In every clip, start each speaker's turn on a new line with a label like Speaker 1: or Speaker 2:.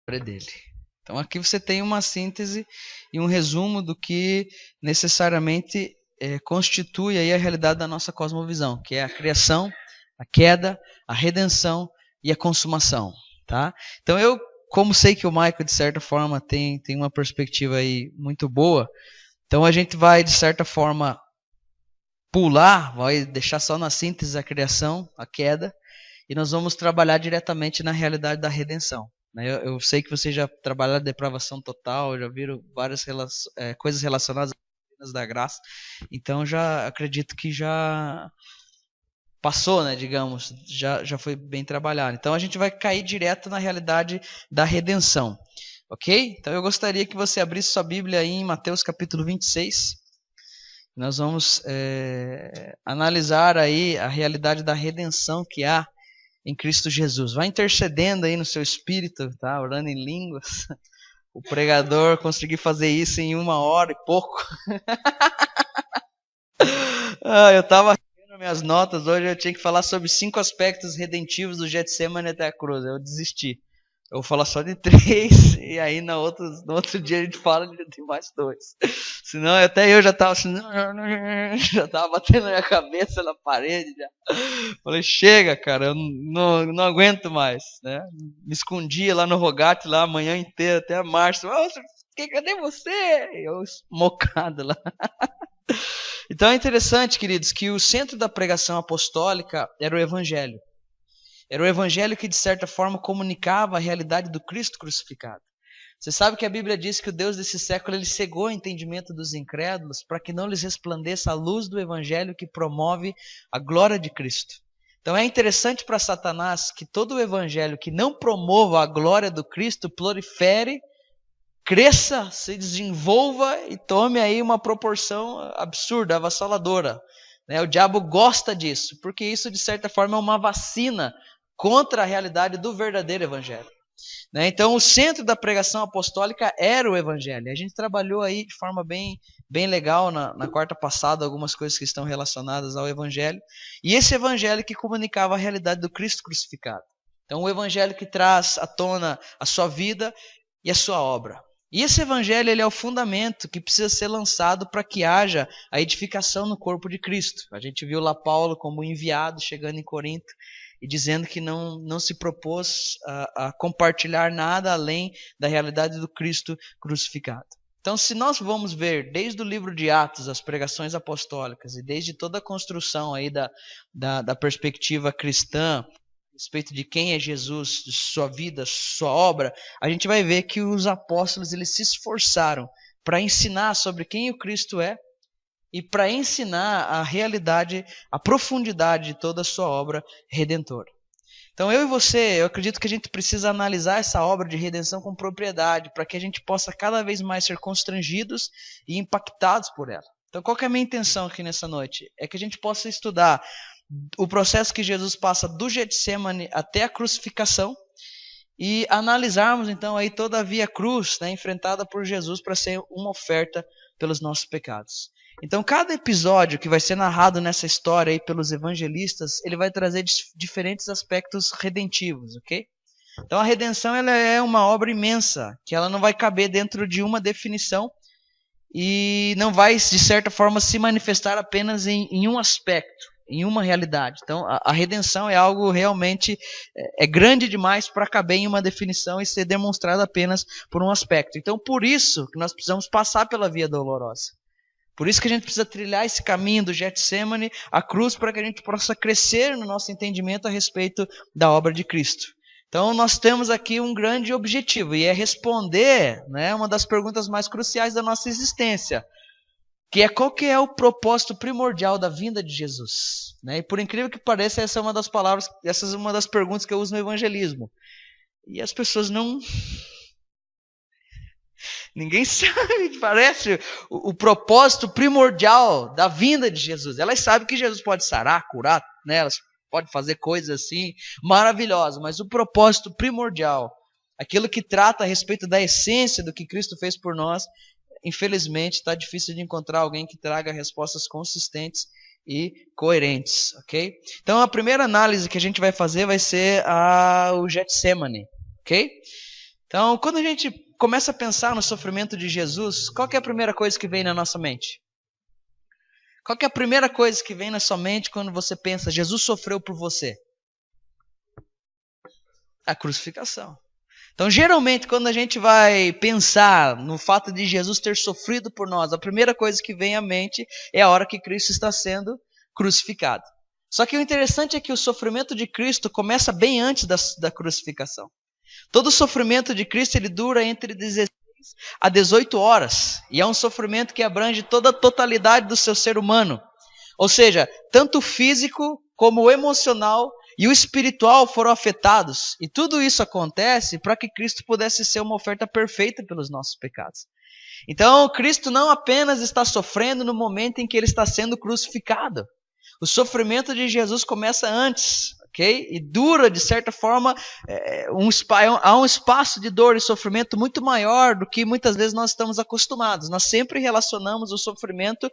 Speaker 1: dele. Então aqui você tem uma síntese e um resumo do que necessariamente constitui aí a realidade da nossa cosmovisão, que é a criação, a queda, a redenção e a consumação, tá? Então eu, como sei que o Michael de certa forma tem uma perspectiva aí muito boa, então a gente vai de certa forma pular, vai deixar só na síntese a criação, a queda, e nós vamos trabalhar diretamente na realidade da redenção. Eu sei que vocês já trabalharam em depravação total, já viram várias coisas relacionadas às da graça, então já acredito que já passou, né, digamos, já foi bem trabalhado. Então a gente vai cair direto na realidade da redenção, ok? Então eu gostaria que você abrisse sua Bíblia aí em Mateus capítulo 26. Nós vamos analisar aí a realidade da redenção que há em Cristo Jesus. Vai intercedendo aí no seu espírito, tá? Orando em línguas. O pregador conseguiu fazer isso em 1 hora e pouco. Eu estava vendo minhas notas hoje, eu tinha que falar sobre 5 aspectos redentivos do Getsemane até a cruz. Eu desisti. Eu vou falar só de 3, e aí no outro dia a gente fala de mais 2. Senão até eu já estava assim, já estava batendo a minha cabeça na parede. Já. Falei, chega, cara, eu não aguento mais. Né? Me escondia lá no Rogate, lá a manhã inteira, até março. Cadê você? Eu mocado lá. Então é interessante, queridos, que o centro da pregação apostólica era o Evangelho. Era o Evangelho que, de certa forma, comunicava a realidade do Cristo crucificado. Você sabe que a Bíblia diz que o Deus desse século ele cegou o entendimento dos incrédulos para que não lhes resplandeça a luz do Evangelho que promove a glória de Cristo. Então é interessante para Satanás que todo o Evangelho que não promova a glória do Cristo prolifere, cresça, se desenvolva e tome aí uma proporção absurda, avassaladora. O diabo gosta disso, porque isso de certa forma é uma vacina contra a realidade do verdadeiro evangelho. Então o centro da pregação apostólica era o evangelho. A gente trabalhou aí de forma bem legal na quarta passada algumas coisas que estão relacionadas ao evangelho. E esse evangelho que comunicava a realidade do Cristo crucificado. Então o evangelho que traz à tona a sua vida e a sua obra. E esse evangelho ele é o fundamento que precisa ser lançado para que haja a edificação no corpo de Cristo. A gente viu lá Paulo como enviado chegando em Corinto e dizendo que não se propôs a compartilhar nada além da realidade do Cristo crucificado. Então, se nós vamos ver desde o livro de Atos, as pregações apostólicas, e desde toda a construção aí da perspectiva cristã, a respeito de quem é Jesus, de sua vida, sua obra, a gente vai ver que os apóstolos eles se esforçaram para ensinar sobre quem o Cristo é e para ensinar a realidade, a profundidade de toda a sua obra redentora. Então eu e você, eu acredito que a gente precisa analisar essa obra de redenção com propriedade, para que a gente possa cada vez mais ser constrangidos e impactados por ela. Então qual que é a minha intenção aqui nessa noite? É que a gente possa estudar o processo que Jesus passa do Getsemane até a crucificação e analisarmos então aí toda a via cruz, né, enfrentada por Jesus para ser uma oferta pelos nossos pecados. Então cada episódio que vai ser narrado nessa história aí pelos evangelistas, ele vai trazer diferentes aspectos redentivos, ok? Então a redenção ela é uma obra imensa, que ela não vai caber dentro de uma definição e não vai, de certa forma, se manifestar apenas em um aspecto, em uma realidade. Então, a redenção é algo realmente grande demais para caber em uma definição e ser demonstrado apenas por um aspecto. Então, por isso que nós precisamos passar pela via dolorosa. Por isso que a gente precisa trilhar esse caminho do Getsemane à cruz para que a gente possa crescer no nosso entendimento a respeito da obra de Cristo. Então nós temos aqui um grande objetivo e é responder, né, uma das perguntas mais cruciais da nossa existência, que é qual que é o propósito primordial da vinda de Jesus. Né? E por incrível que pareça, essa é uma das palavras, essa é uma das perguntas que eu uso no evangelismo. E as pessoas não... Ninguém sabe, parece, o propósito primordial da vinda de Jesus. Elas sabem que Jesus pode sarar, curar, né? Elas podem fazer coisas assim maravilhosas, mas o propósito primordial, aquilo que trata a respeito da essência do que Cristo fez por nós, infelizmente está difícil de encontrar alguém que traga respostas consistentes e coerentes, ok? Então a primeira análise que a gente vai fazer vai ser o Getsemane, ok? Então, quando a gente começa a pensar no sofrimento de Jesus, qual que é a primeira coisa que vem na nossa mente? Qual que é a primeira coisa que vem na sua mente quando você pensa, Jesus sofreu por você? A crucificação. Então, geralmente, quando a gente vai pensar no fato de Jesus ter sofrido por nós, a primeira coisa que vem à mente é a hora que Cristo está sendo crucificado. Só que o interessante é que o sofrimento de Cristo começa bem antes da crucificação. Todo o sofrimento de Cristo ele dura entre 16 a 18 horas. E é um sofrimento que abrange toda a totalidade do seu ser humano. Ou seja, tanto o físico como o emocional e o espiritual foram afetados. E tudo isso acontece para que Cristo pudesse ser uma oferta perfeita pelos nossos pecados. Então, Cristo não apenas está sofrendo no momento em que ele está sendo crucificado. O sofrimento de Jesus começa antes, ok? E dura, de certa forma, há um espaço de dor e sofrimento muito maior do que muitas vezes nós estamos acostumados. Nós sempre relacionamos o sofrimento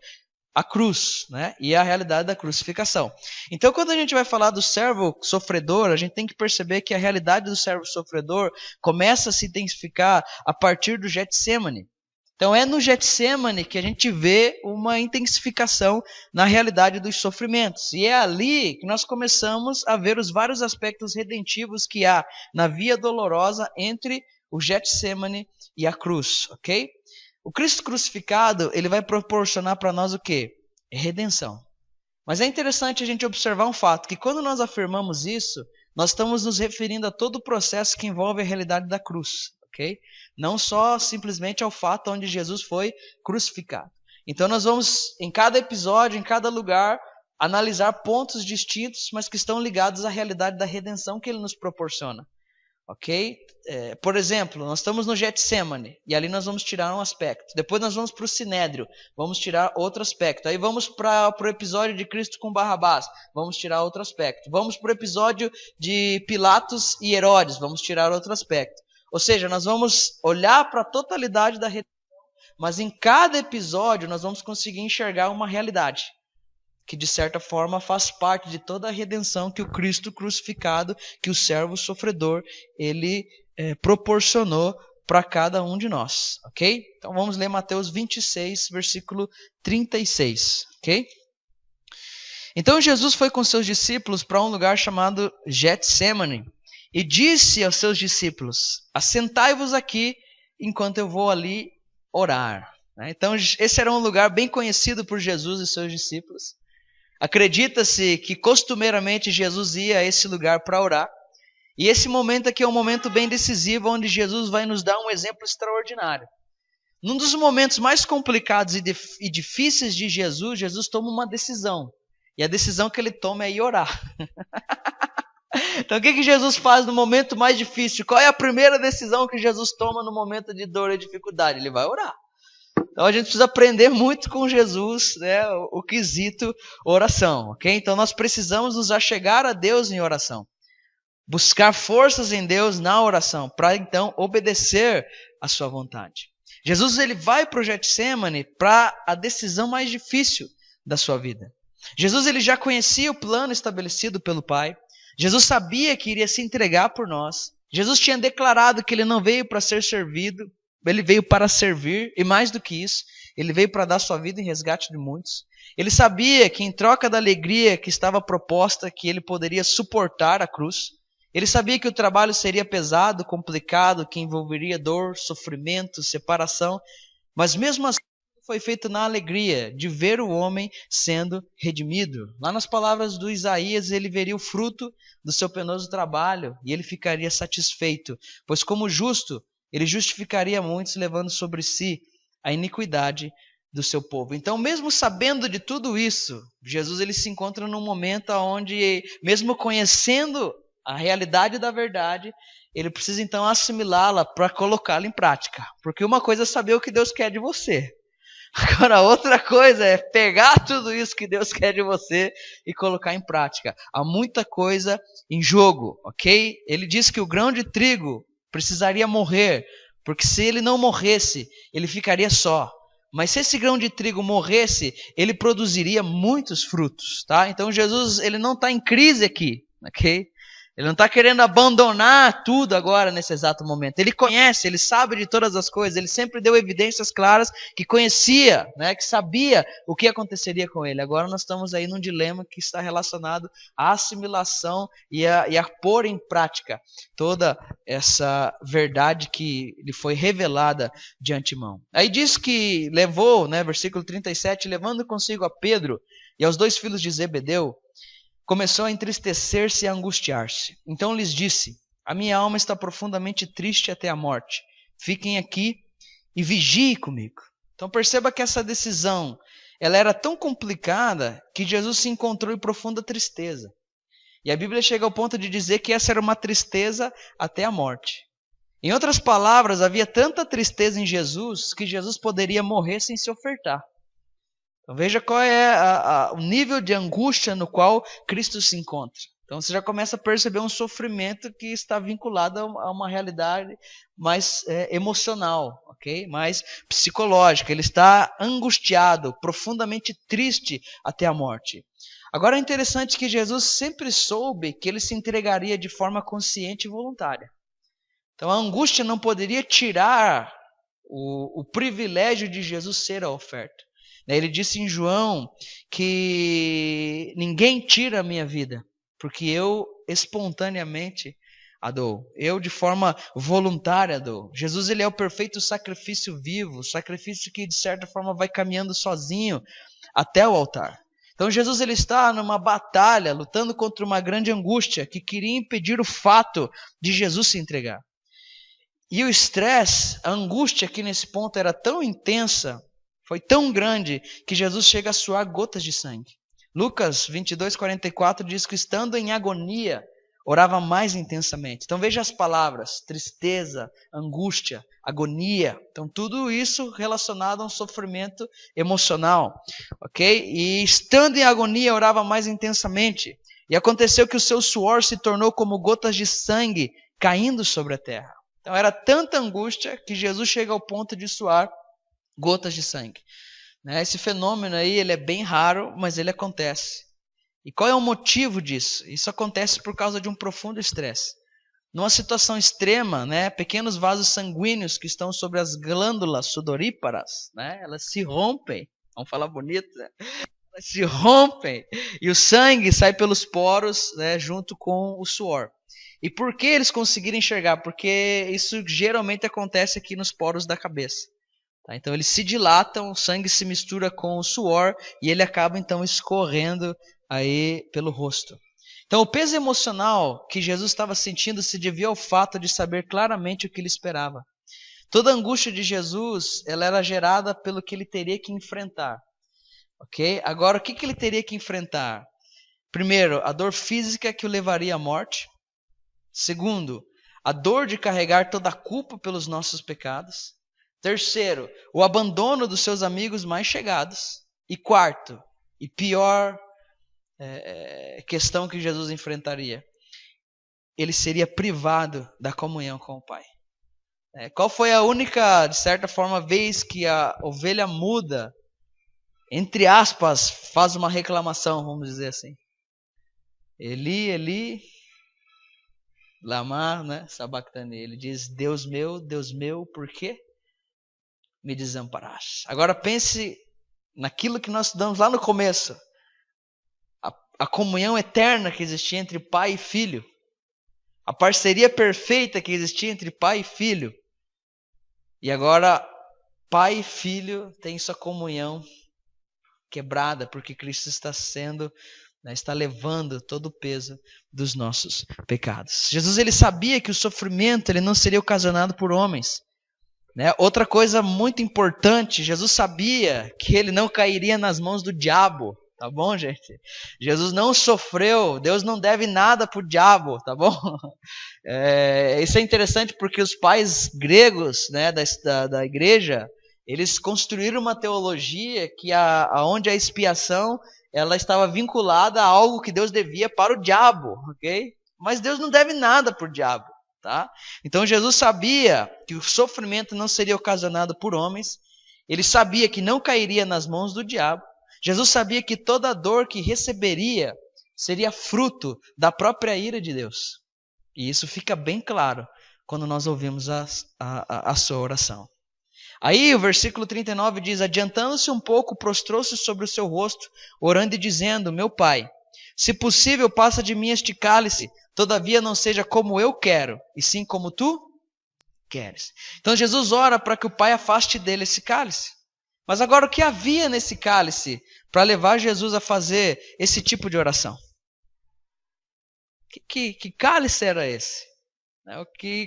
Speaker 1: à cruz, né? E à realidade da crucificação. Então, quando a gente vai falar do servo sofredor, a gente tem que perceber que a realidade do servo sofredor começa a se intensificar a partir do Getsemane. Então é no Getsemane que a gente vê uma intensificação na realidade dos sofrimentos. E é ali que nós começamos a ver os vários aspectos redentivos que há na via dolorosa entre o Getsemane e a cruz, ok? O Cristo crucificado, ele vai proporcionar para nós o quê? Redenção. Mas é interessante a gente observar um fato, que quando nós afirmamos isso, nós estamos nos referindo a todo o processo que envolve a realidade da cruz. Okay? Não só simplesmente ao fato onde Jesus foi crucificado. Então nós vamos, em cada episódio, em cada lugar, analisar pontos distintos, mas que estão ligados à realidade da redenção que ele nos proporciona. Ok? Por exemplo, nós estamos no Getsemane, e ali nós vamos tirar um aspecto. Depois nós vamos para o Sinédrio, vamos tirar outro aspecto. Aí vamos para o episódio de Cristo com Barrabás, vamos tirar outro aspecto. Vamos para o episódio de Pilatos e Herodes, vamos tirar outro aspecto. Ou seja, nós vamos olhar para a totalidade da redenção, mas em cada episódio nós vamos conseguir enxergar uma realidade, que de certa forma faz parte de toda a redenção que o Cristo crucificado, que o servo sofredor, ele proporcionou para cada um de nós, ok? Então vamos ler Mateus 26, versículo 36, ok? Então Jesus foi com seus discípulos para um lugar chamado Getsemane, e disse aos seus discípulos, assentai-vos aqui enquanto eu vou ali orar. Então esse era um lugar bem conhecido por Jesus e seus discípulos. Acredita-se que costumeiramente Jesus ia a esse lugar para orar. E esse momento aqui é um momento bem decisivo, onde Jesus vai nos dar um exemplo extraordinário. Num dos momentos mais complicados e difíceis de Jesus, Jesus toma uma decisão. E a decisão que ele toma é ir orar. Então o que Jesus faz no momento mais difícil? Qual é a primeira decisão que Jesus toma no momento de dor e dificuldade? Ele vai orar. Então a gente precisa aprender muito com Jesus, né, o quesito oração, ok? Então nós precisamos nos achegar a Deus em oração. Buscar forças em Deus na oração, para então obedecer a sua vontade. Jesus ele vai para o Getsemane para a decisão mais difícil da sua vida. Jesus ele já conhecia o plano estabelecido pelo Pai. Jesus sabia que iria se entregar por nós. Jesus tinha declarado que ele não veio para ser servido, ele veio para servir, e mais do que isso, ele veio para dar sua vida em resgate de muitos. Ele sabia que em troca da alegria que estava proposta, que ele poderia suportar a cruz. Ele sabia que o trabalho seria pesado, complicado, que envolveria dor, sofrimento, separação, mas mesmo assim foi feito na alegria de ver o homem sendo redimido. Lá nas palavras do Isaías, ele veria o fruto do seu penoso trabalho e ele ficaria satisfeito, pois como justo, ele justificaria muitos, levando sobre si a iniquidade do seu povo. Então, mesmo sabendo de tudo isso, Jesus ele se encontra num momento onde, mesmo conhecendo a realidade da verdade, ele precisa então assimilá-la para colocá-la em prática. Porque uma coisa é saber o que Deus quer de você. Agora, outra coisa é pegar tudo isso que Deus quer de você e colocar em prática. Há muita coisa em jogo, ok? Ele diz que o grão de trigo precisaria morrer, porque se ele não morresse, ele ficaria só. Mas se esse grão de trigo morresse, ele produziria muitos frutos, tá? Então Jesus ele não está em crise aqui, ok? Ele não está querendo abandonar tudo agora, nesse exato momento. Ele conhece, ele sabe de todas as coisas. Ele sempre deu evidências claras que conhecia, né, que sabia o que aconteceria com ele. Agora nós estamos aí num dilema que está relacionado à assimilação e a pôr em prática toda essa verdade que lhe foi revelada de antemão. Aí diz que levou, né, versículo 37, levando consigo a Pedro e aos 2 filhos de Zebedeu, começou a entristecer-se e a angustiar-se. Então lhes disse: a minha alma está profundamente triste até a morte. Fiquem aqui e vigiem comigo. Então perceba que essa decisão, ela era tão complicada que Jesus se encontrou em profunda tristeza. E a Bíblia chega ao ponto de dizer que essa era uma tristeza até a morte. Em outras palavras, havia tanta tristeza em Jesus que Jesus poderia morrer sem se ofertar. Então veja qual é o nível de angústia no qual Cristo se encontra. Então você já começa a perceber um sofrimento que está vinculado a uma realidade mais emocional, ok? Mais psicológica. Ele está angustiado, profundamente triste até a morte. Agora é interessante que Jesus sempre soube que ele se entregaria de forma consciente e voluntária. Então a angústia não poderia tirar o privilégio de Jesus ser a oferta. Ele disse em João que ninguém tira a minha vida, porque eu espontaneamente a dou. Eu de forma voluntária a dou. Jesus, ele é o perfeito sacrifício vivo, sacrifício que de certa forma vai caminhando sozinho até o altar. Então Jesus, ele está numa batalha, lutando contra uma grande angústia que queria impedir o fato de Jesus se entregar. E o estresse, a angústia aqui nesse ponto era tão intensa, foi tão grande, que Jesus chega a suar gotas de sangue. Lucas 22:44 diz que estando em agonia, orava mais intensamente. Então veja as palavras: tristeza, angústia, agonia. Então tudo isso relacionado a um sofrimento emocional, ok? E estando em agonia, orava mais intensamente. E aconteceu que o seu suor se tornou como gotas de sangue caindo sobre a terra. Então era tanta angústia que Jesus chega ao ponto de suar gotas de sangue. Esse fenômeno aí, ele é bem raro, mas ele acontece. E qual é o motivo disso? Isso acontece por causa de um profundo estresse. Numa situação extrema, pequenos vasos sanguíneos que estão sobre as glândulas sudoríparas, elas se rompem. Vamos falar bonito, né? Elas se rompem e o sangue sai pelos poros, junto com o suor. E por que eles conseguiram enxergar? Porque isso geralmente acontece aqui nos poros da cabeça. Então eles se dilatam, o sangue se mistura com o suor e ele acaba então escorrendo aí pelo rosto. Então o peso emocional que Jesus estava sentindo se devia ao fato de saber claramente o que ele esperava. Toda a angústia de Jesus, ela era gerada pelo que ele teria que enfrentar. Ok? Agora, o que ele teria que enfrentar? Primeiro, a dor física que o levaria à morte. Segundo, a dor de carregar toda a culpa pelos nossos pecados. Terceiro, o abandono dos seus amigos mais chegados. E quarto, e pior questão que Jesus enfrentaria, ele seria privado da comunhão com o Pai. Qual foi a única, de certa forma, vez que a ovelha muda, entre aspas, faz uma reclamação, vamos dizer assim? Eli, Eli, lama, sabactani. Ele diz: Deus meu, por quê me desamparaste? Agora pense naquilo que nós estudamos lá no começo. A comunhão eterna que existia entre pai e filho. A parceria perfeita que existia entre pai e filho. E agora, pai e filho têm sua comunhão quebrada, porque Cristo está levando todo o peso dos nossos pecados. Jesus, ele sabia que o sofrimento ele não seria ocasionado por homens. Outra coisa muito importante, Jesus sabia que ele não cairia nas mãos do diabo. Tá bom, gente? Jesus não sofreu, Deus não deve nada pro diabo, tá bom? Isso é interessante porque os pais gregos, da igreja, eles construíram uma teologia que aonde a expiação ela estava vinculada a algo que Deus devia para o diabo, ok? Mas Deus não deve nada pro diabo, tá? Então Jesus sabia que o sofrimento não seria ocasionado por homens, ele sabia que não cairia nas mãos do diabo. Jesus sabia que toda dor que receberia seria fruto da própria ira de Deus. E isso fica bem claro quando nós ouvimos a sua oração. Aí o versículo 39 diz: adiantando-se um pouco, prostrou-se sobre o seu rosto, orando e dizendo: meu pai, se possível, passa de mim este cálice, todavia não seja como eu quero, e sim como tu queres. Então Jesus ora para que o pai afaste dele esse cálice. Mas agora o que havia nesse cálice para levar Jesus a fazer esse tipo de oração? Que cálice era esse?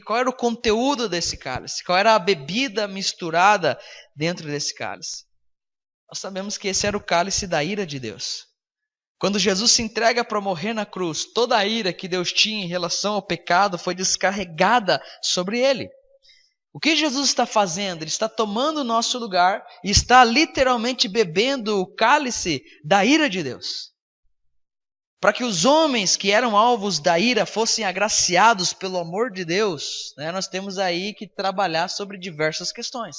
Speaker 1: Qual era o conteúdo desse cálice? Qual era a bebida misturada dentro desse cálice? Nós sabemos que esse era o cálice da ira de Deus. Quando Jesus se entrega para morrer na cruz, toda a ira que Deus tinha em relação ao pecado foi descarregada sobre ele. O que Jesus está fazendo? Ele está tomando o nosso lugar e está literalmente bebendo o cálice da ira de Deus. Para que os homens que eram alvos da ira fossem agraciados pelo amor de Deus, nós temos aí que trabalhar sobre diversas questões.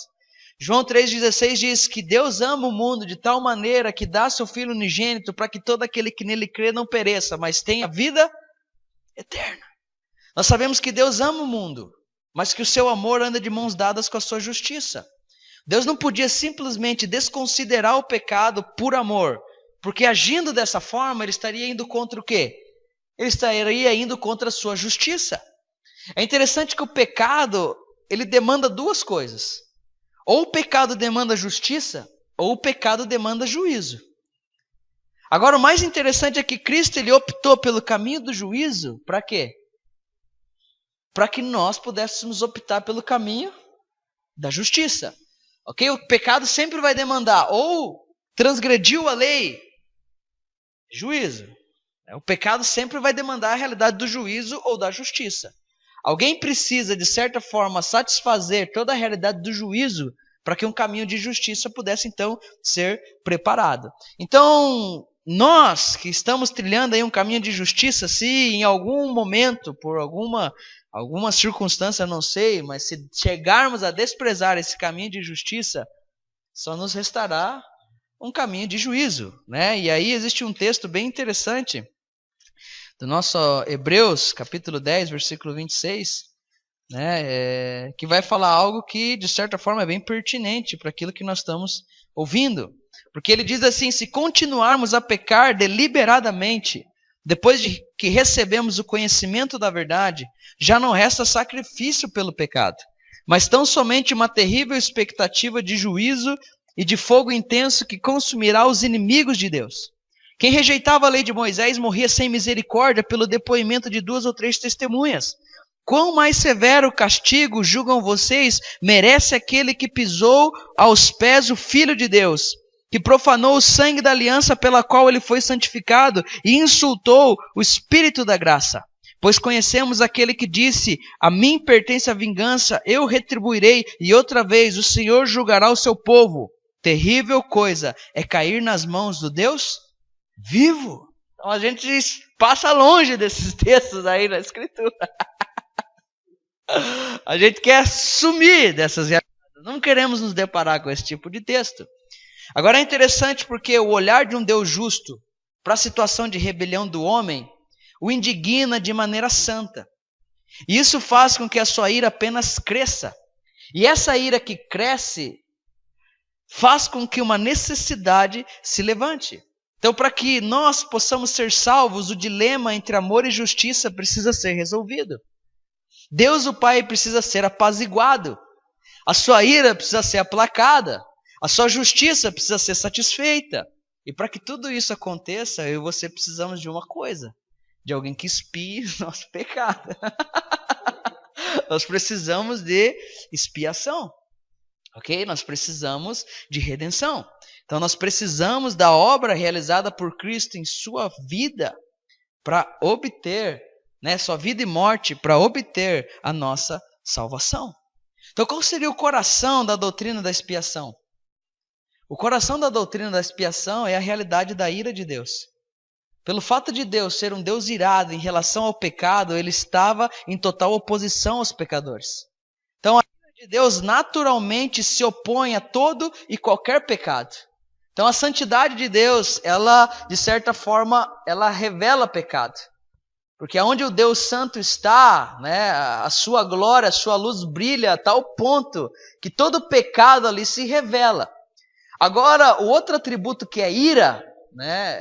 Speaker 1: João 3,16 diz que Deus ama o mundo de tal maneira que dá seu Filho unigênito para que todo aquele que nele crê não pereça, mas tenha vida eterna. Nós sabemos que Deus ama o mundo, mas que o seu amor anda de mãos dadas com a sua justiça. Deus não podia simplesmente desconsiderar o pecado por amor, porque agindo dessa forma, ele estaria indo contra o quê? Ele estaria indo contra a sua justiça. É interessante que o pecado, ele demanda duas coisas. Ou o pecado demanda justiça, ou o pecado demanda juízo. Agora, o mais interessante é que Cristo ele optou pelo caminho do juízo, para quê? Para que nós pudéssemos optar pelo caminho da justiça. Ok? O pecado sempre vai demandar ou transgrediu a lei, juízo. O pecado sempre vai demandar a realidade do juízo ou da justiça. Alguém precisa, de certa forma, satisfazer toda a realidade do juízo para que um caminho de justiça pudesse, então, ser preparado. Então, nós que estamos trilhando aí um caminho de justiça, se em algum momento, por alguma circunstância, não sei, mas se chegarmos a desprezar esse caminho de justiça, só nos restará um caminho de juízo, né? E aí existe um texto bem interessante do nosso Hebreus, capítulo 10, versículo 26, né? Que vai falar algo que, de certa forma, é bem pertinente para aquilo que nós estamos ouvindo. Porque ele diz assim: se continuarmos a pecar deliberadamente, depois de que recebemos o conhecimento da verdade, já não resta sacrifício pelo pecado, mas tão somente uma terrível expectativa de juízo e de fogo intenso que consumirá os inimigos de Deus. Quem rejeitava a lei de Moisés morria sem misericórdia pelo depoimento de 2 ou 3 testemunhas. Quão mais severo castigo, julgam vocês, merece aquele que pisou aos pés o Filho de Deus, que profanou o sangue da aliança pela qual ele foi santificado e insultou o Espírito da graça. Pois conhecemos aquele que disse: a mim pertence a vingança, eu retribuirei, e outra vez o Senhor julgará o seu povo. Terrível coisa é cair nas mãos do Deus vivo. Então a gente passa longe desses textos aí na Escritura. A gente quer sumir dessas realidades. Não queremos nos deparar com esse tipo de texto. Agora é interessante porque o olhar de um Deus justo para a situação de rebelião do homem o indigna de maneira santa. E isso faz com que a sua ira apenas cresça. E essa ira que cresce faz com que uma necessidade se levante. Então, para que nós possamos ser salvos, o dilema entre amor e justiça precisa ser resolvido. Deus, o Pai, precisa ser apaziguado. A sua ira precisa ser aplacada. A sua justiça precisa ser satisfeita. E para que tudo isso aconteça, eu e você precisamos de uma coisa: de alguém que expie nosso pecado. Nós precisamos de expiação. Ok? Nós precisamos de redenção. Então nós precisamos da obra realizada por Cristo em sua vida para obter, sua vida e morte, para obter a nossa salvação. Então qual seria o coração da doutrina da expiação? O coração da doutrina da expiação é a realidade da ira de Deus. Pelo fato de Deus ser um Deus irado em relação ao pecado, ele estava em total oposição aos pecadores. Então a ira de Deus naturalmente se opõe a todo e qualquer pecado. Então a santidade de Deus, ela, de certa forma, ela revela pecado. Porque onde o Deus Santo está, né, a sua glória, a sua luz brilha a tal ponto que todo pecado ali se revela. Agora, o outro atributo que é ira, né,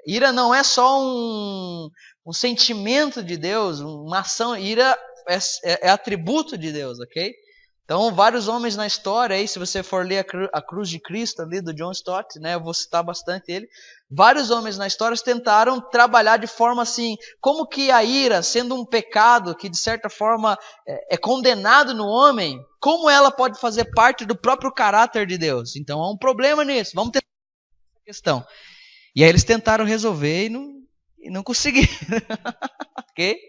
Speaker 1: ira não é só um sentimento de Deus, uma ação, ira é atributo de Deus, ok? Então, vários homens na história, aí, se você for ler a Cruz de Cristo ali do John Stott, né, eu vou citar bastante ele, vários homens na história tentaram trabalhar de forma assim, como que a ira, sendo um pecado que de certa forma é condenado no homem, como ela pode fazer parte do próprio caráter de Deus? Então há um problema nisso, vamos tentar essa questão. E aí eles tentaram resolver e não conseguiram, ok?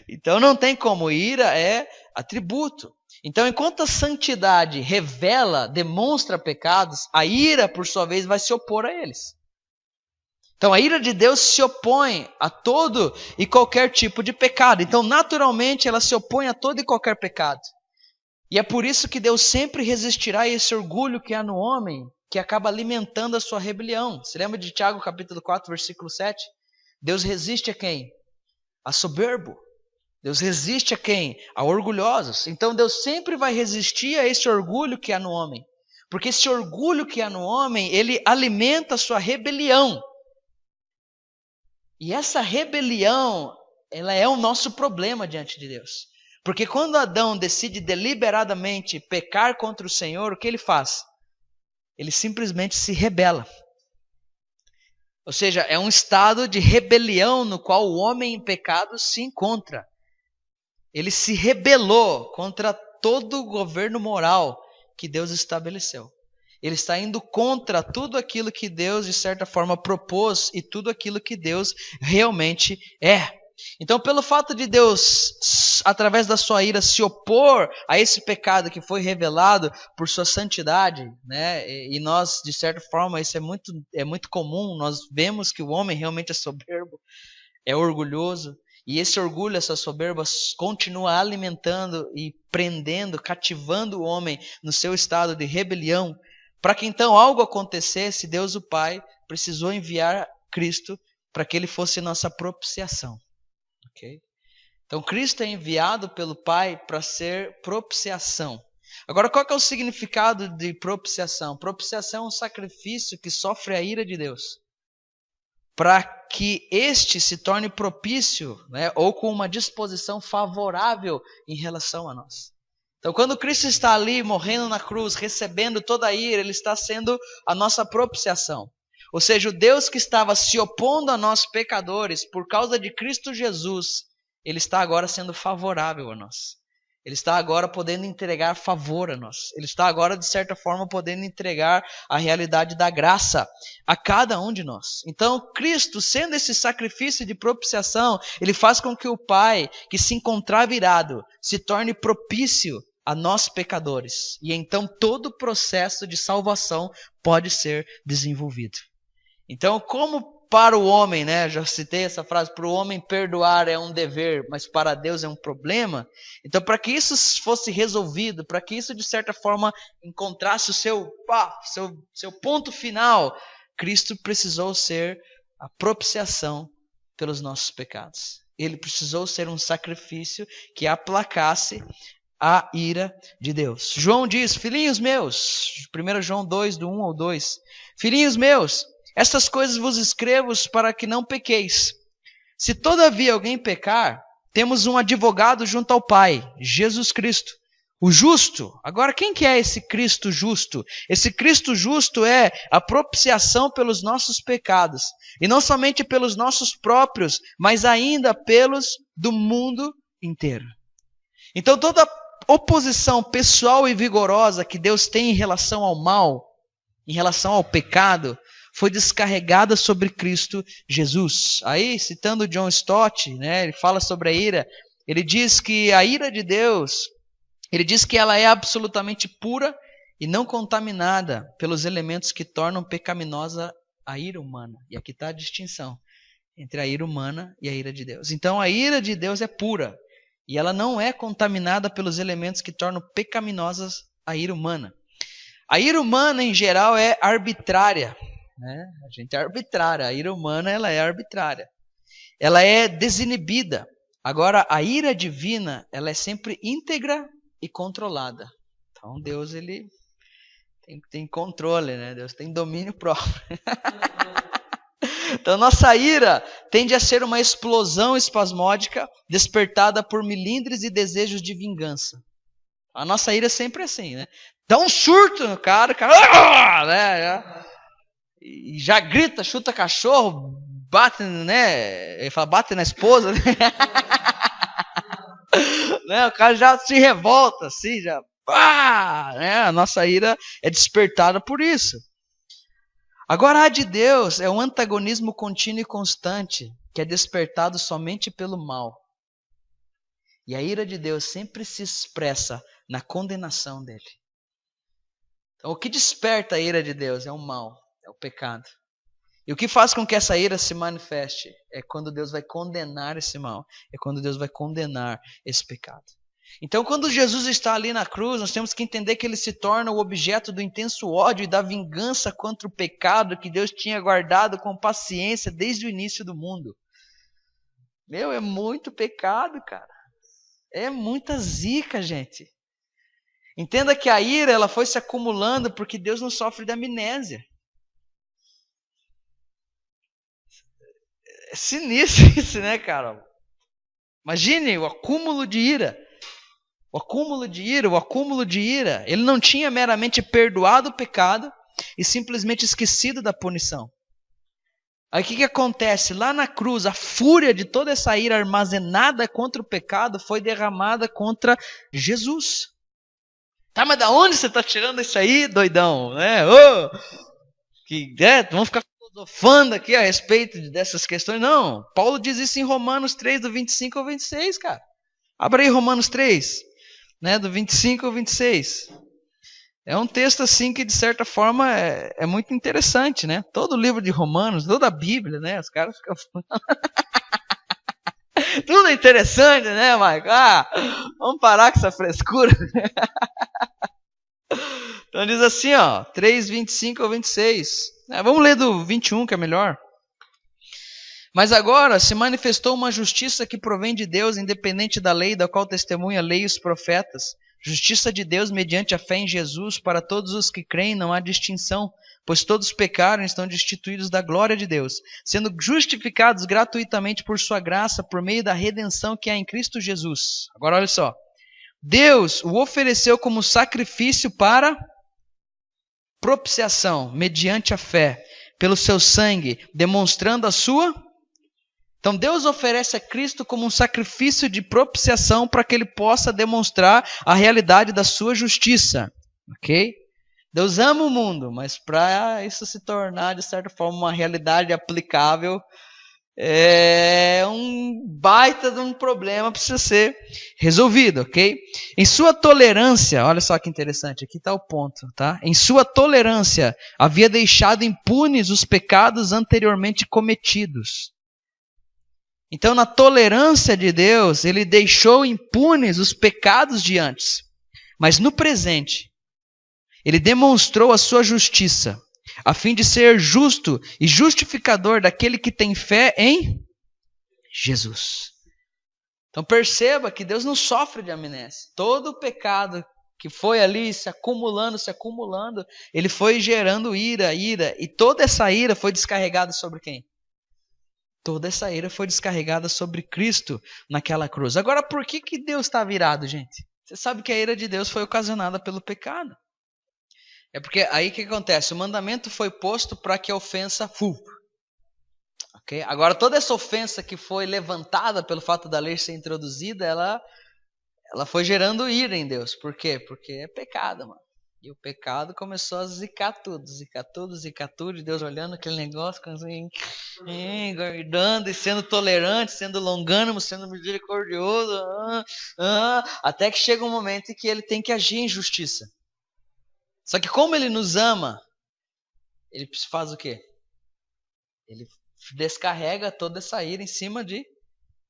Speaker 1: Então não tem como, ira é atributo. Então, enquanto a santidade revela, demonstra pecados, a ira, por sua vez, vai se opor a eles. Então, a ira de Deus se opõe a todo e qualquer tipo de pecado. Então, naturalmente, ela se opõe a todo e qualquer pecado. E é por isso que Deus sempre resistirá a esse orgulho que há no homem, que acaba alimentando a sua rebelião. Você lembra de Tiago, capítulo 4, versículo 7? Deus resiste a quem? A soberbo. Deus resiste a quem? A orgulhosos. Então Deus sempre vai resistir a esse orgulho que há no homem. Porque esse orgulho que há no homem, ele alimenta a sua rebelião. E essa rebelião, ela é o nosso problema diante de Deus. Porque quando Adão decide deliberadamente pecar contra o Senhor, o que ele faz? Ele simplesmente se rebela. Ou seja, é um estado de rebelião no qual o homem em pecado se encontra. Ele se rebelou contra todo o governo moral que Deus estabeleceu. Ele está indo contra tudo aquilo que Deus, de certa forma, propôs e tudo aquilo que Deus realmente é. Então, pelo fato de Deus, através da sua ira, se opor a esse pecado que foi revelado por sua santidade, né? E nós, de certa forma, isso é muito comum, nós vemos que o homem realmente é soberbo, é orgulhoso, e esse orgulho, essa soberba, continua alimentando e prendendo, cativando o homem no seu estado de rebelião. Para que então algo acontecesse, Deus o Pai precisou enviar Cristo para que ele fosse nossa propiciação. Okay? Então Cristo é enviado pelo Pai para ser propiciação. Agora, qual que é o significado de propiciação? Propiciação é um sacrifício que sofre a ira de Deus, para que este se torne propício, né, ou com uma disposição favorável em relação a nós. Então, quando Cristo está ali morrendo na cruz, recebendo toda a ira, ele está sendo a nossa propiciação. Ou seja, o Deus que estava se opondo a nós pecadores por causa de Cristo Jesus, ele está agora sendo favorável a nós. Ele está agora podendo entregar favor a nós. Ele está agora, de certa forma, podendo entregar a realidade da graça a cada um de nós. Então, Cristo, sendo esse sacrifício de propiciação, ele faz com que o Pai, que se encontrava irado, se torne propício a nós pecadores. E então todo o processo de salvação pode ser desenvolvido. Então, como para o homem, né, já citei essa frase, para o homem perdoar é um dever, mas para Deus é um problema. Então, para que isso fosse resolvido, para que isso de certa forma encontrasse o seu ponto final, Cristo precisou ser a propiciação pelos nossos pecados. Ele precisou ser um sacrifício que aplacasse a ira de Deus. João diz, filhinhos meus, 1 João 2, do 1 ao 2, filhinhos meus, estas coisas vos escrevo para que não pequeis. Se todavia alguém pecar, temos um advogado junto ao Pai, Jesus Cristo, o justo. Agora, quem que é esse Cristo justo? Esse Cristo justo é a propiciação pelos nossos pecados. E não somente pelos nossos próprios, mas ainda pelos do mundo inteiro. Então, toda oposição pessoal e vigorosa que Deus tem em relação ao mal, em relação ao pecado, foi descarregada sobre Cristo Jesus. Aí, citando John Stott, né, ele fala sobre a ira, ele diz que a ira de Deus, ele diz que ela é absolutamente pura e não contaminada pelos elementos que tornam pecaminosa a ira humana. E aqui está a distinção entre a ira humana e a ira de Deus. Então, a ira de Deus é pura e ela não é contaminada pelos elementos que tornam pecaminosas a ira humana. A ira humana, em geral, é arbitrária. Né? A gente é arbitrária, a ira humana ela é arbitrária. ela é desinibida. Agora, a ira divina, ela é sempre íntegra e controlada. Então, Deus, ele tem controle, né? Deus tem domínio próprio. Então, nossa ira tende a ser uma explosão espasmódica despertada por melindres e desejos de vingança. A nossa ira é sempre assim, né? Dá um surto no cara, né? E já grita, chuta cachorro, bate, né? Ele fala, bate na esposa, né? Né? O cara já se revolta, assim, já. Né? A nossa ira é despertada por isso. Agora, a de Deus é um antagonismo contínuo e constante, que é despertado somente pelo mal. E a ira de Deus sempre se expressa na condenação dele. Então, o que desperta a ira de Deus é o mal, é o pecado. E o que faz com que essa ira se manifeste é quando Deus vai condenar esse mal, é quando Deus vai condenar esse pecado. Então, quando Jesus está ali na cruz, nós temos que entender que ele se torna o objeto do intenso ódio e da vingança contra o pecado que Deus tinha guardado com paciência desde o início do mundo. Meu, é muito pecado, cara. É muita zica, gente. Entenda que a ira ela foi se acumulando porque Deus não sofre de amnésia. É sinistro isso, né, cara? Imagine o acúmulo de ira. O acúmulo de ira, o acúmulo de ira. Ele não tinha meramente perdoado o pecado e simplesmente esquecido da punição. Aí o que acontece? Lá na cruz, a fúria de toda essa ira armazenada contra o pecado foi derramada contra Jesus. Tá, mas da onde você está tirando isso aí, doidão? Né? Oh, vamos ficar filosofando aqui a respeito dessas questões. Não, Paulo diz isso em Romanos 3, do 25 ao 26, cara. Abra aí Romanos 3, né, do 25 ao 26. É um texto assim que de certa forma é muito interessante, né? Todo o livro de Romanos, toda a Bíblia, né? Os caras ficam tudo interessante, né, Maico? Vamos parar com essa frescura. Então diz assim, ó, 3, 25 ao 26. Vamos ler do 21, que é melhor. Mas agora se manifestou uma justiça que provém de Deus, independente da lei, da qual testemunha a lei e os profetas. Justiça de Deus mediante a fé em Jesus, para todos os que creem não há distinção, pois todos pecaram e estão destituídos da glória de Deus, sendo justificados gratuitamente por sua graça, por meio da redenção que há em Cristo Jesus. Agora olha só. Deus o ofereceu como sacrifício para propiciação, mediante a fé, pelo seu sangue, demonstrando a sua... Então Deus oferece a Cristo como um sacrifício de propiciação para que ele possa demonstrar a realidade da sua justiça. Ok? Deus ama o mundo, mas para isso se tornar, de certa forma, uma realidade aplicável, é um baita de um problema, precisa ser resolvido, ok? Em sua tolerância, olha só que interessante, aqui está o ponto, tá? Em sua tolerância, havia deixado impunes os pecados anteriormente cometidos. Então, na tolerância de Deus, ele deixou impunes os pecados de antes. Mas no presente, ele demonstrou a sua justiça, a fim de ser justo e justificador daquele que tem fé em Jesus. Então perceba que Deus não sofre de amnésia. Todo o pecado que foi ali se acumulando, ele foi gerando ira, e toda essa ira foi descarregada sobre quem? Toda essa ira foi descarregada sobre Cristo naquela cruz. Agora, por que Deus está virado, gente? Você sabe que a ira de Deus foi ocasionada pelo pecado. É porque aí o que acontece? O mandamento foi posto para que a ofensa... Okay? Agora, toda essa ofensa que foi levantada pelo fato da lei ser introduzida, ela foi gerando ira em Deus. Por quê? Porque é pecado, mano. E o pecado começou a zicar tudo, e Deus olhando aquele negócio, assim, guardando e sendo tolerante, sendo longânimo, sendo misericordioso, até que chega um momento em que ele tem que agir em justiça. Só que como ele nos ama, ele faz o quê? Ele descarrega toda essa ira em cima de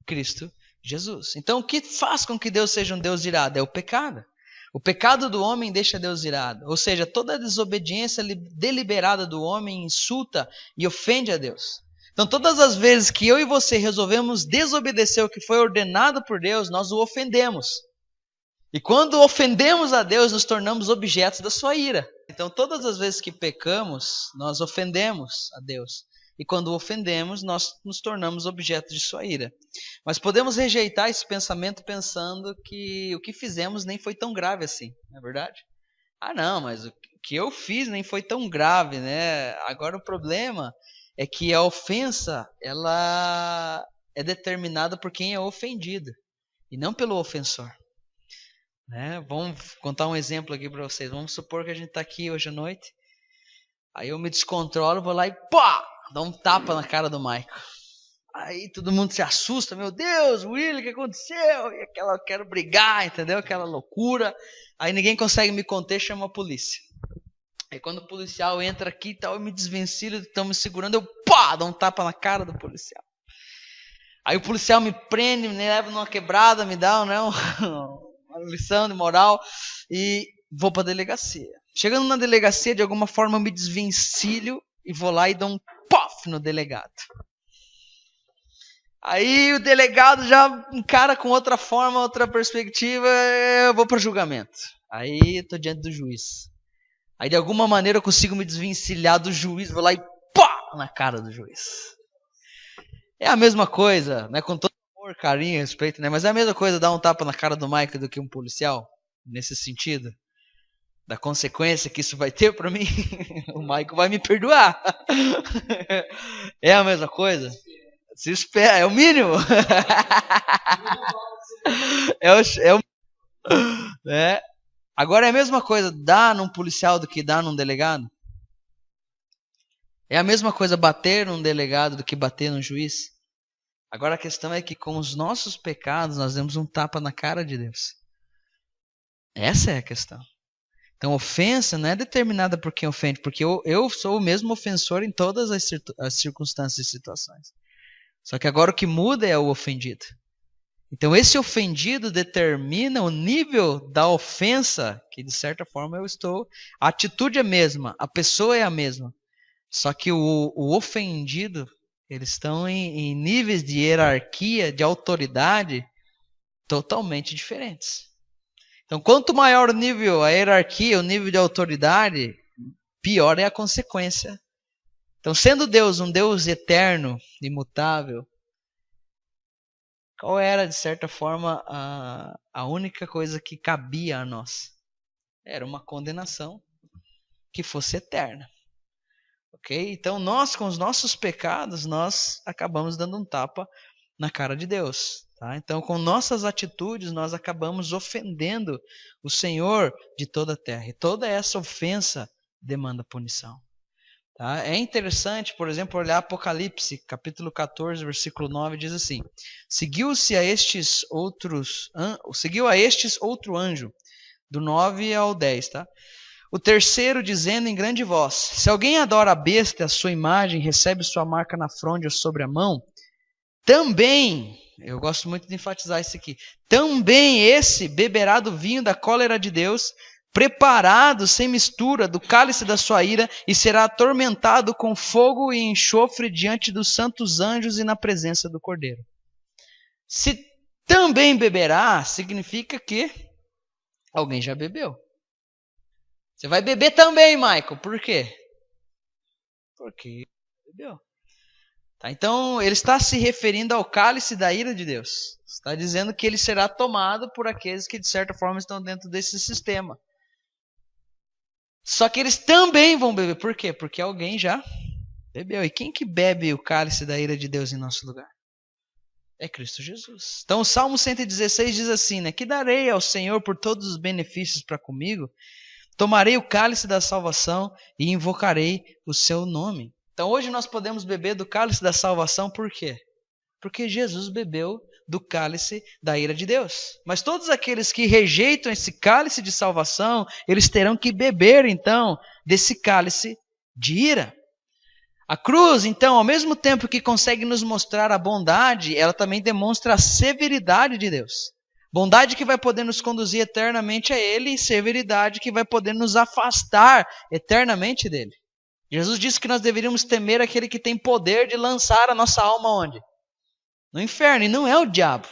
Speaker 1: Cristo Jesus. Então o que faz com que Deus seja um Deus irado? É o pecado. O pecado do homem deixa Deus irado. Ou seja, toda a desobediência deliberada do homem insulta e ofende a Deus. Então, todas as vezes que eu e você resolvemos desobedecer o que foi ordenado por Deus, nós o ofendemos. E quando ofendemos a Deus, nos tornamos objetos da sua ira. Então, todas as vezes que pecamos, nós ofendemos a Deus. E quando ofendemos, nós nos tornamos objetos de sua ira. Mas podemos rejeitar esse pensamento pensando que o que fizemos nem foi tão grave assim, não é verdade? Ah, não, mas o que eu fiz nem foi tão grave, né? Agora o problema é que a ofensa, ela é determinada por quem é ofendido e não pelo ofensor. Né? Vamos contar um exemplo aqui para vocês. Vamos supor que a gente está aqui hoje à noite. Aí eu me descontrolo, vou lá e pá! Dá um tapa na cara do Michael. Aí todo mundo se assusta. Meu Deus, William, o que aconteceu? E aquela, eu quero brigar, entendeu? Aquela loucura. Aí ninguém consegue me conter, chama a polícia. Aí quando o policial entra aqui e tal, eu me desvencilho, estão me segurando, eu pá! Dou um tapa na cara do policial. Aí o policial me prende, me leva numa quebrada, me dá uma lição de moral e vou para a delegacia. Chegando na delegacia, de alguma forma eu me desvencilho e vou lá e dou um pof no delegado. Aí o delegado já encara com outra forma, outra perspectiva, eu vou para julgamento. Aí estou diante do juiz. Aí de alguma maneira eu consigo me desvencilhar do juiz, vou lá e pá na cara do juiz. É a mesma coisa, né? Com todo amor, carinho, respeito, né? Mas é a mesma coisa dar um tapa na cara do Michael do que um policial, nesse sentido. Da consequência que isso vai ter para mim, o Michael vai me perdoar. É a mesma coisa? Se espera, é o mínimo. É. Agora é a mesma coisa dar num policial do que dar num delegado? É a mesma coisa bater num delegado do que bater num juiz? Agora a questão é que com os nossos pecados nós demos um tapa na cara de Deus. Essa é a questão. Então, ofensa não é determinada por quem ofende, porque eu sou o mesmo ofensor em todas as circunstâncias e situações. Só que agora o que muda é o ofendido. Então, esse ofendido determina o nível da ofensa, que de certa forma eu estou. A atitude é a mesma, a pessoa é a mesma. Só que o ofendido, eles estão em níveis de hierarquia, de autoridade, totalmente diferentes. Então, quanto maior o nível, a hierarquia, o nível de autoridade, pior é a consequência. Então, sendo Deus um Deus eterno, imutável, qual era, de certa forma, a única coisa que cabia a nós? Era uma condenação que fosse eterna. Ok? Então, nós, com os nossos pecados, nós acabamos dando um tapa na cara de Deus. Tá? Então, com nossas atitudes, nós acabamos ofendendo o Senhor de toda a terra. E toda essa ofensa demanda punição. Tá? É interessante, por exemplo, olhar Apocalipse, capítulo 14, versículo 9, diz assim: Seguiu a estes outro anjo, do 9 ao 10, tá? O terceiro dizendo em grande voz: Se alguém adora a besta, a sua imagem, recebe sua marca na fronte ou sobre a mão, também, eu gosto muito de enfatizar isso aqui, também esse beberá do vinho da cólera de Deus, preparado sem mistura do cálice da sua ira, e será atormentado com fogo e enxofre diante dos santos anjos e na presença do Cordeiro. Se também beberá, significa que alguém já bebeu. Você vai beber também, Michael. Por quê? Porque bebeu. Tá, então, ele está se referindo ao cálice da ira de Deus. Está dizendo que ele será tomado por aqueles que, de certa forma, estão dentro desse sistema. Só que eles também vão beber. Por quê? Porque alguém já bebeu. E quem que bebe o cálice da ira de Deus em nosso lugar? É Cristo Jesus. Então, o Salmo 116 diz assim, né? Que darei ao Senhor por todos os benefícios para comigo? Tomarei o cálice da salvação e invocarei o seu nome. Então hoje nós podemos beber do cálice da salvação, por quê? Porque Jesus bebeu do cálice da ira de Deus. Mas todos aqueles que rejeitam esse cálice de salvação, eles terão que beber então desse cálice de ira. A cruz, então, ao mesmo tempo que consegue nos mostrar a bondade, ela também demonstra a severidade de Deus. Bondade que vai poder nos conduzir eternamente a Ele e severidade que vai poder nos afastar eternamente dele. Jesus disse que nós deveríamos temer aquele que tem poder de lançar a nossa alma onde? No inferno, e não é o diabo.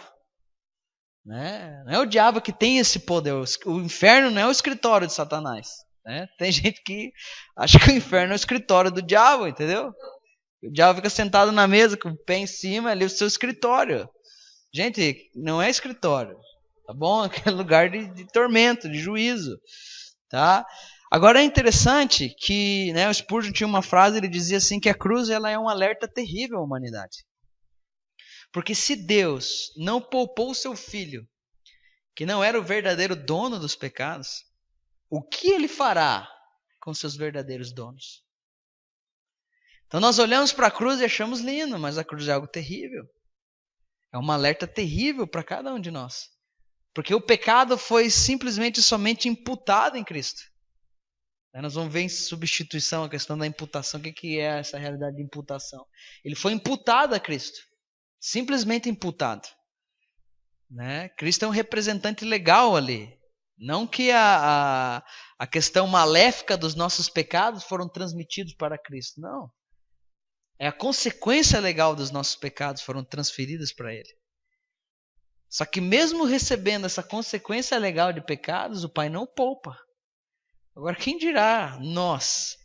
Speaker 1: Né? Não é o diabo que tem esse poder. O inferno não é o escritório de Satanás. Né? Tem gente que acha que o inferno é o escritório do diabo, entendeu? O diabo fica sentado na mesa com o pé em cima, ali é o seu escritório. Gente, não é escritório, tá bom? É lugar de tormento, de juízo, tá? Agora é interessante que, né, o Spurgeon tinha uma frase, ele dizia assim que a cruz ela é um alerta terrível à humanidade. Porque se Deus não poupou o seu filho, que não era o verdadeiro dono dos pecados, o que ele fará com seus verdadeiros donos? Então nós olhamos para a cruz e achamos lindo, mas a cruz é algo terrível. É um alerta terrível para cada um de nós. Porque o pecado foi simplesmente somente imputado em Cristo. Aí nós vamos ver em substituição a questão da imputação. O que é essa realidade de imputação? Ele foi imputado a Cristo. Simplesmente imputado. Né? Cristo é um representante legal ali. Não que a questão maléfica dos nossos pecados foram transmitidos para Cristo. Não. É a consequência legal dos nossos pecados foram transferidas para Ele. Só que mesmo recebendo essa consequência legal de pecados, o Pai não poupa. Agora, quem dirá nós?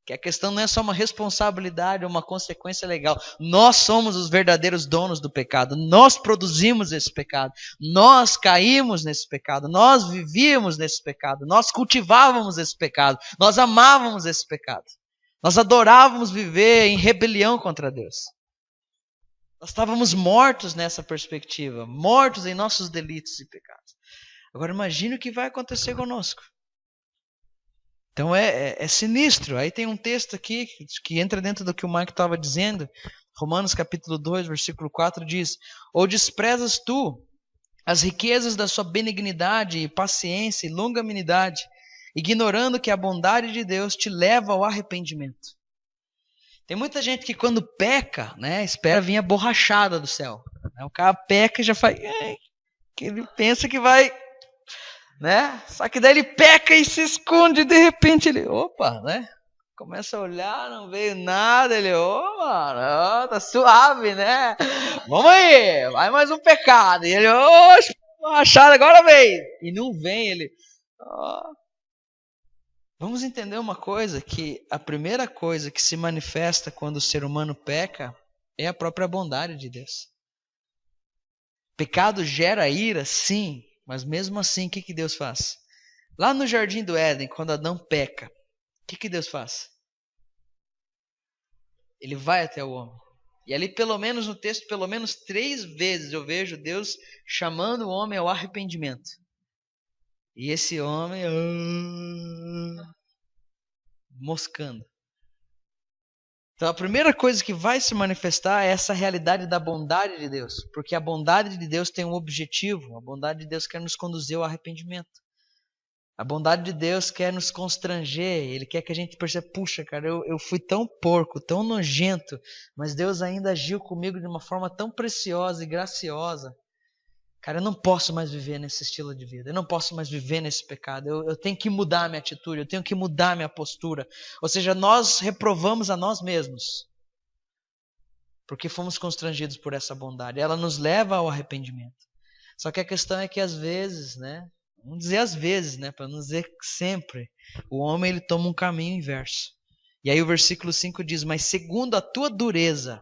Speaker 1: Que a questão não é só uma responsabilidade ou uma consequência legal. Nós somos os verdadeiros donos do pecado. Nós produzimos esse pecado. Nós caímos nesse pecado. Nós vivíamos nesse pecado. Nós cultivávamos esse pecado. Nós amávamos esse pecado. Nós adorávamos viver em rebelião contra Deus. Nós estávamos mortos nessa perspectiva. Mortos em nossos delitos e pecados. Agora imagine o que vai acontecer conosco. Então é sinistro. Aí tem um texto aqui que entra dentro do que o Mike estava dizendo. Romanos capítulo 2, versículo 4 diz: Ou desprezas tu as riquezas da sua benignidade e paciência e longanimidade, ignorando que a bondade de Deus te leva ao arrependimento. Tem muita gente que quando peca, né, espera vir a borrachada do céu. O cara peca e já faz... que ele pensa que vai... Né? Só que daí ele peca e se esconde e de repente ele, opa, né? Começa a olhar, não veio nada, ele, mano, tá suave, né? Vamos aí, vai mais um pecado. E ele, oxe, achado, agora vem. E não vem, ele, Vamos entender uma coisa, que a primeira coisa que se manifesta quando o ser humano peca é a própria bondade de Deus. Pecado gera ira, sim. Mas mesmo assim, o que Deus faz? Lá no Jardim do Éden, quando Adão peca, o que Deus faz? Ele vai até o homem. E ali, pelo menos no texto, pelo menos 3 vezes eu vejo Deus chamando o homem ao arrependimento. E esse homem moscando. Então a primeira coisa que vai se manifestar é essa realidade da bondade de Deus. Porque a bondade de Deus tem um objetivo. A bondade de Deus quer nos conduzir ao arrependimento. A bondade de Deus quer nos constranger. Ele quer que a gente perceba, puxa, cara, eu fui tão porco, tão nojento, mas Deus ainda agiu comigo de uma forma tão preciosa e graciosa. Cara, eu não posso mais viver nesse estilo de vida. Eu não posso mais viver nesse pecado. Eu tenho que mudar minha atitude. Eu tenho que mudar minha postura. Ou seja, nós reprovamos a nós mesmos. Porque fomos constrangidos por essa bondade. Ela nos leva ao arrependimento. Só que a questão é que às vezes, né? Vamos dizer às vezes, né? Para não dizer sempre. O homem ele toma um caminho inverso. E aí o versículo 5 diz: Mas segundo a tua dureza,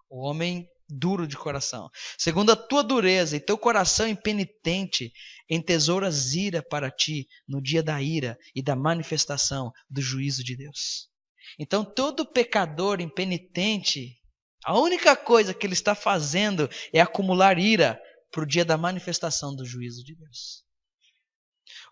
Speaker 1: o homem duro de coração, segundo a tua dureza e teu coração impenitente, entesouras ira para ti no dia da ira e da manifestação do juízo de Deus. Então todo pecador impenitente, a única coisa que ele está fazendo é acumular ira para o dia da manifestação do juízo de Deus.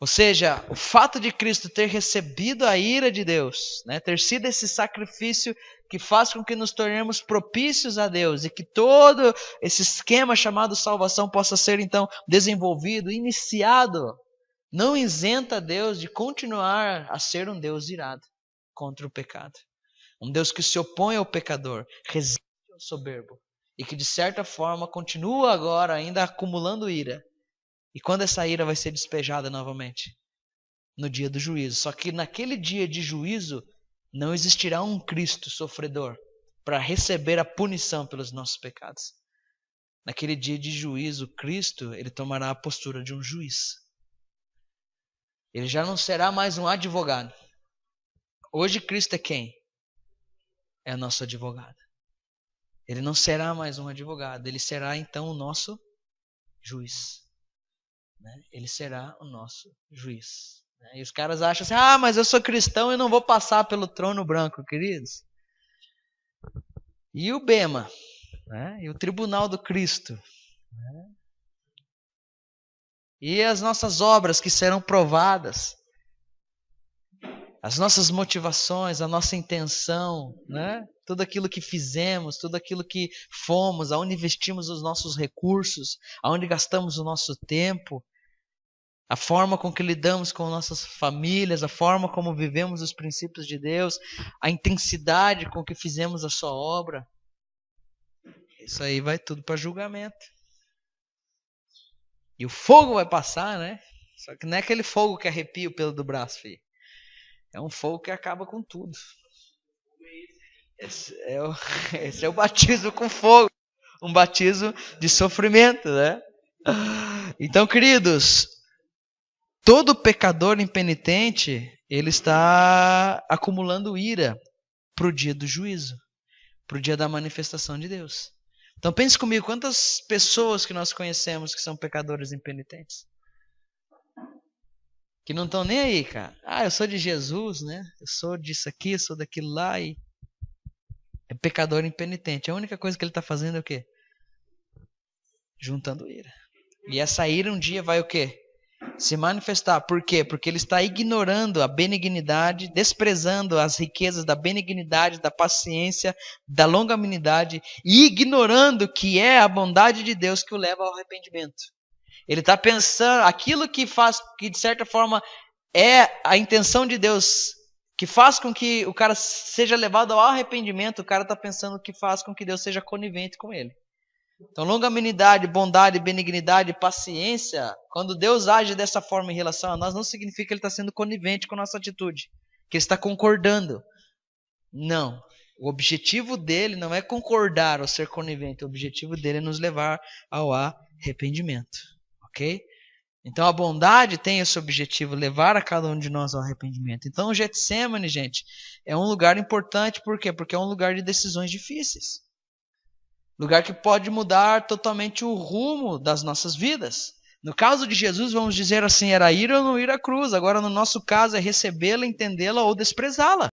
Speaker 1: Ou seja, o fato de Cristo ter recebido a ira de Deus, né, ter sido esse sacrifício que faz com que nos tornemos propícios a Deus e que todo esse esquema chamado salvação possa ser então desenvolvido, iniciado, não isenta Deus de continuar a ser um Deus irado contra o pecado. Um Deus que se opõe ao pecador, resiste ao soberbo e que de certa forma continua agora ainda acumulando ira. E quando essa ira vai ser despejada novamente? No dia do juízo. Só que naquele dia de juízo, Não existirá um Cristo sofredor para receber a punição pelos nossos pecados. Naquele dia de juízo, Cristo, ele tomará a postura de um juiz. Ele já não será mais um advogado. Hoje Cristo é quem? É o nosso advogado. Ele não será mais um advogado, ele será então o nosso juiz. Ele será o nosso juiz. E os caras acham assim, mas eu sou cristão e não vou passar pelo trono branco, queridos. E o bema, e o tribunal do Cristo. E as nossas obras que serão provadas. As nossas motivações, a nossa intenção, tudo aquilo que fizemos, tudo aquilo que fomos, aonde investimos os nossos recursos, aonde gastamos o nosso tempo, a forma com que lidamos com nossas famílias, a forma como vivemos os princípios de Deus, a intensidade com que fizemos a sua obra. Isso aí vai tudo para julgamento. E o fogo vai passar, Só que não é aquele fogo que arrepia o pelo do braço, filho. É um fogo que acaba com tudo. Esse é o batismo com fogo. Um batismo de sofrimento, Então, queridos, todo pecador impenitente, ele está acumulando ira para o dia do juízo, para o dia da manifestação de Deus. Então pense comigo, quantas pessoas que nós conhecemos que são pecadores impenitentes? Que não estão nem aí, cara. Eu sou de Jesus, Eu sou disso aqui, eu sou daquilo lá. E é pecador impenitente. A única coisa que ele está fazendo é o quê? Juntando ira. E essa ira um dia vai o quê? Se manifestar. Por quê? Porque ele está ignorando a benignidade, desprezando as riquezas da benignidade, da paciência, da longanimidade e ignorando que é a bondade de Deus que o leva ao arrependimento. Ele está pensando aquilo que faz, que de certa forma é a intenção de Deus, que faz com que o cara seja levado ao arrependimento, o cara está pensando que faz com que Deus seja conivente com ele. Então, longanimidade, bondade, benignidade, paciência, quando Deus age dessa forma em relação a nós, não significa que Ele está sendo conivente com a nossa atitude, que Ele está concordando. Não. O objetivo dele não é concordar ou ser conivente, o objetivo dele é nos levar ao arrependimento. Ok? Então a bondade tem esse objetivo, levar a cada um de nós ao arrependimento. Então o Getsemane, gente, é um lugar importante, por quê? Porque é um lugar de decisões difíceis. Lugar que pode mudar totalmente o rumo das nossas vidas. No caso de Jesus, vamos dizer assim, era ir ou não ir à cruz. Agora no nosso caso é recebê-la, entendê-la ou desprezá-la.